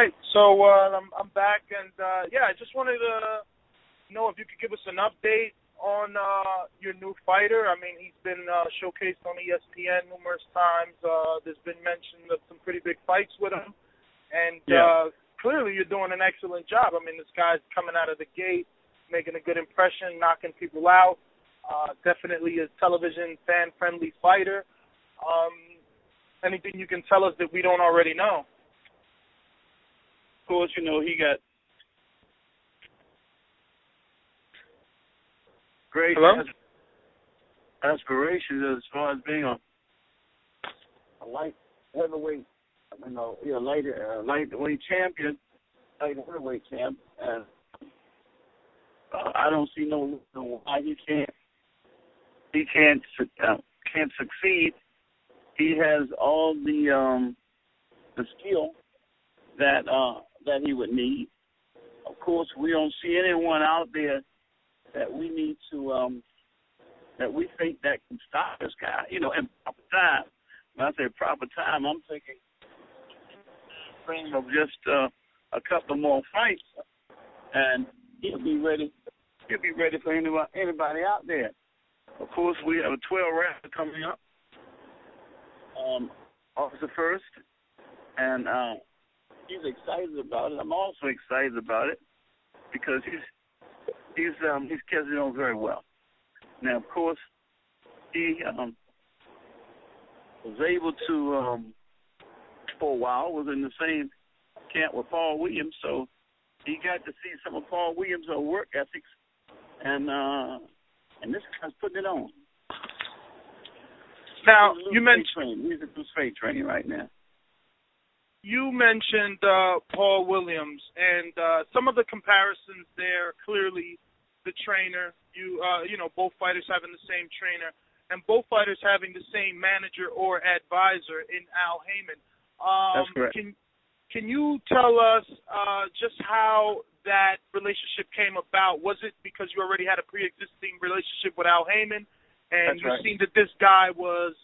right, so I'm back, and yeah, I just wanted to know if you could give us an update on your new fighter. I mean, he's been showcased on ESPN numerous times. There's been mention of some pretty big fights with him, and clearly you're doing an excellent job. I mean, this guy's coming out of the gate, making a good impression, knocking people out. Definitely a television fan-friendly fighter. Anything you can tell us that we don't already know? Of course, you know, he got great aspirations as far as being a light heavyweight, lightweight champion, light heavyweight champ, and I don't see no reason why he can't succeed. He has all the skill that he would need. Of course, we don't see anyone out there that we need to that we think that can stop this guy. You know, in proper time. When I say proper time, I'm thinking of just a couple more fights, and he'll be ready. He'll be ready for anybody out there. Of course, we have a 12 round coming up, August the 1st, and he's excited about it. I'm also excited about it because he's catching on very well. Now, of course, he was able to for a while was in the same camp with Paul Williams, so he got to see some of Paul Williams' work ethics, and this guy's putting it on. Now, you mentioned he's a straight training right now. You mentioned Paul Williams, and some of the comparisons there. Clearly, the trainer. You know, both fighters having the same trainer, and both fighters having the same manager or advisor in Al Heyman. That's correct. Can you tell us just how that relationship came about? Was it because you already had a pre-existing relationship with Al Heyman, and you seen that this guy was,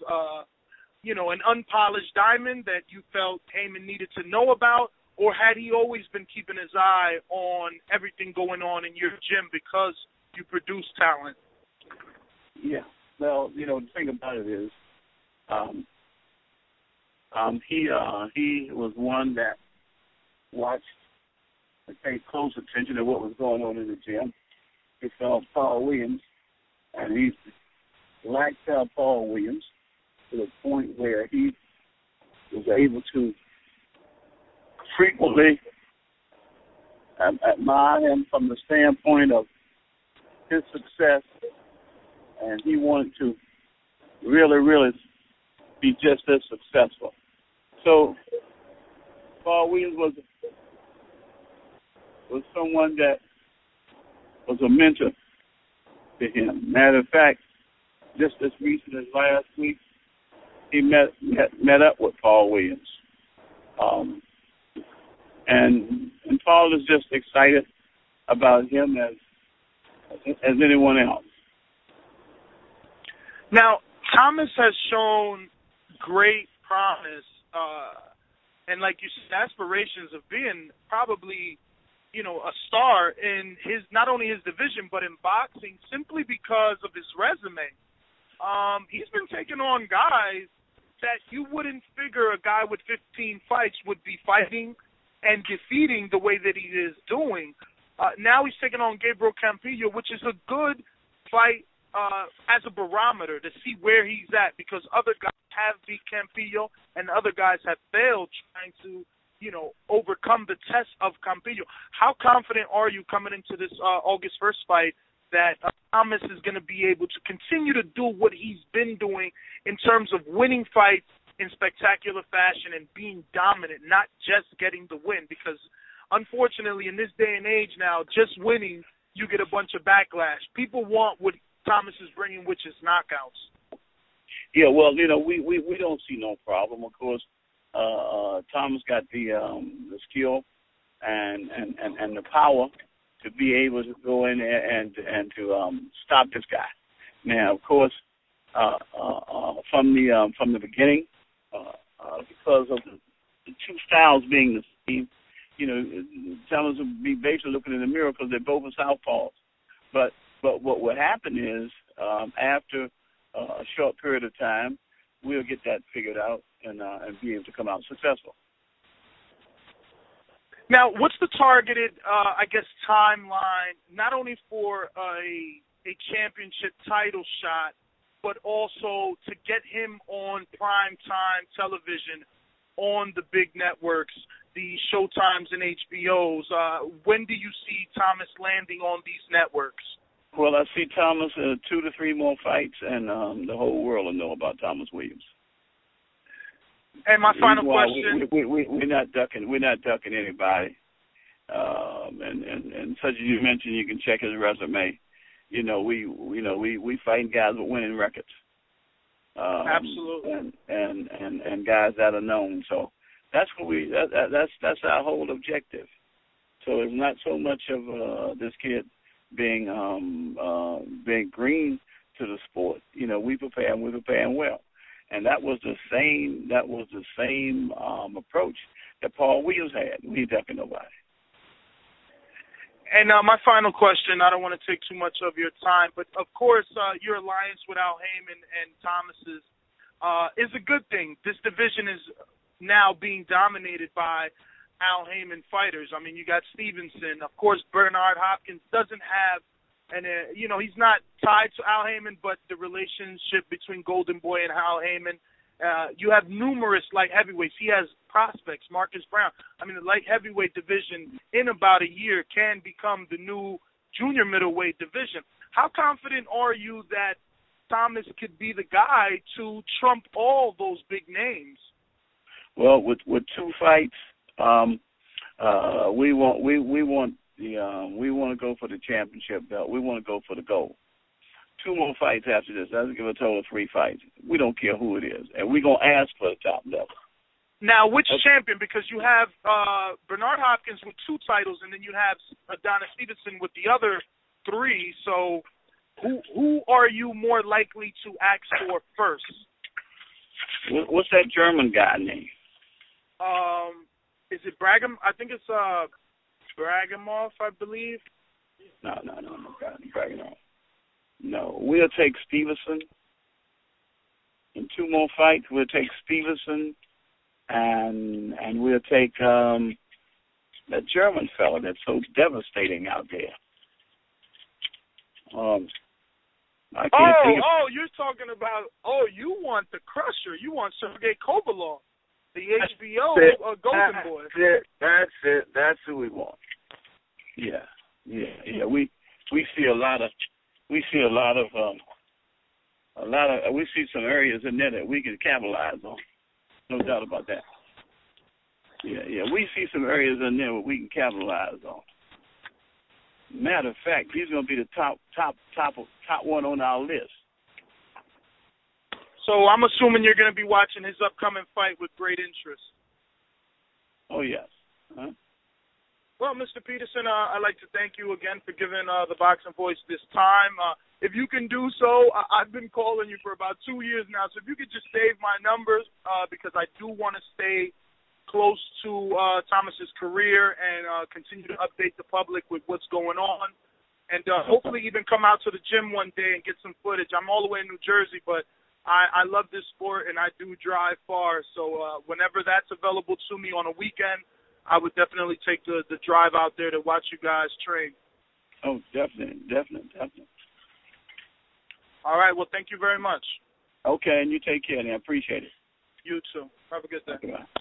an unpolished diamond that you felt Heyman needed to know about, or had he always been keeping his eye on everything going on in your gym because you produce talent? Yeah. Well, the thing about it is, he was one that watched and paid close attention to what was going on in the gym. He saw Paul Williams, and he liked Paul Williams to the point where he was able to frequently admire him from the standpoint of his success, and he wanted to really, really be just as successful. So Paul Williams was someone that was a mentor to him. Matter of fact, just as recent as last week, he met up with Paul Williams. And Paul is just excited about him as anyone else. Now, Thomas has shown great promise, and like you said, aspirations of being probably, a star in not only his division but in boxing, simply because of his resume. He's been taking on guys that you wouldn't figure a guy with 15 fights would be fighting and defeating the way that he is doing. Now he's taking on Gabriel Campillo, which is a good fight as a barometer to see where he's at, because other guys have beat Campillo and other guys have failed trying to, overcome the test of Campillo. How confident are you coming into this August 1st fight that Thomas is going to be able to continue to do what he's been doing in terms of winning fights in spectacular fashion and being dominant, not just getting the win? Because unfortunately, in this day and age now, just winning, you get a bunch of backlash. People want what Thomas is bringing, which is knockouts. Yeah, well, we don't see no problem. Of course, Thomas got the skill and the power to be able to go in there and to stop this guy. Now, of course, from the beginning, because of the two styles being the same, Thomas would be basically looking in the mirror because they're both southpaws. But what will happen is after a short period of time, we'll get that figured out and be able to come out successful. Now, what's the targeted, timeline, not only for a championship title shot, but also to get him on primetime television on the big networks, the Showtimes and HBOs? When do you see Thomas landing on these networks? Well, I see Thomas 2 to 3 more fights, and the whole world will know about Thomas Williams. And my final question: we're not ducking anybody. And such as you mentioned, you can check his resume. We fighting guys with winning records. Absolutely. And guys that are known. So that's what that's our whole objective. So it's not so much of this kid being green to the sport. We prepare and we're preparing well. And that was the same approach that Paul Williams had. We ain't ducking nobody. And my final question, I don't want to take too much of your time, but of course your alliance with Al Heyman and Thomas's is a good thing. This division is now being dominated by Al Heyman fighters. I mean, you got Stevenson. Of course, Bernard Hopkins doesn't have, he's not tied to Al Heyman, but the relationship between Golden Boy and Al Heyman. You have numerous light heavyweights. He has prospects, Marcus Brown. I mean, the light heavyweight division in about a year can become the new junior middleweight division. How confident are you that Thomas could be the guy to trump all those big names? Well, with 2 fights, we want to go for the championship belt. We want to go for the gold. 2 more fights after this. That'll give a total of 3 fights. We don't care who it is, and we're gonna ask for the top level. Now, which champion? Because you have Bernard Hopkins with 2 titles, and then you have Adonis Stevenson with the other 3. So, who are you more likely to ask for first? What's that German guy name? Is it Bragam? I think it's Bragamov, I believe. No, Bragamov. No, we'll take Stevenson. In 2 more fights, we'll take Stevenson, and we'll take that German fella that's so devastating out there. I can't think of... you're talking about, you want the Crusher. You want Sergey Kovalov, the HBO Golden Boy. That's it. That's who we want. Yeah. We see a lot of... We see some areas in there that we can capitalize on. No doubt about that. Yeah. We see some areas in there where we can capitalize on. Matter of fact, he's going to be the top one on our list. So I'm assuming you're going to be watching his upcoming fight with great interest. Oh, yes. Huh? Well, Mr. Peterson, I'd like to thank you again for giving the Boxing Voice this time. If you can do so, I've been calling you for about 2 years now, so if you could just save my numbers, because I do want to stay close to Thomas's career and continue to update the public with what's going on, and hopefully even come out to the gym one day and get some footage. I'm all the way in New Jersey, but I love this sport, and I do drive far, so whenever that's available to me on a weekend, I would definitely take the drive out there to watch you guys train. Oh, definitely. All right. Well, thank you very much. Okay, and you take care, and I appreciate it. You too. Have a good day. Okay, bye.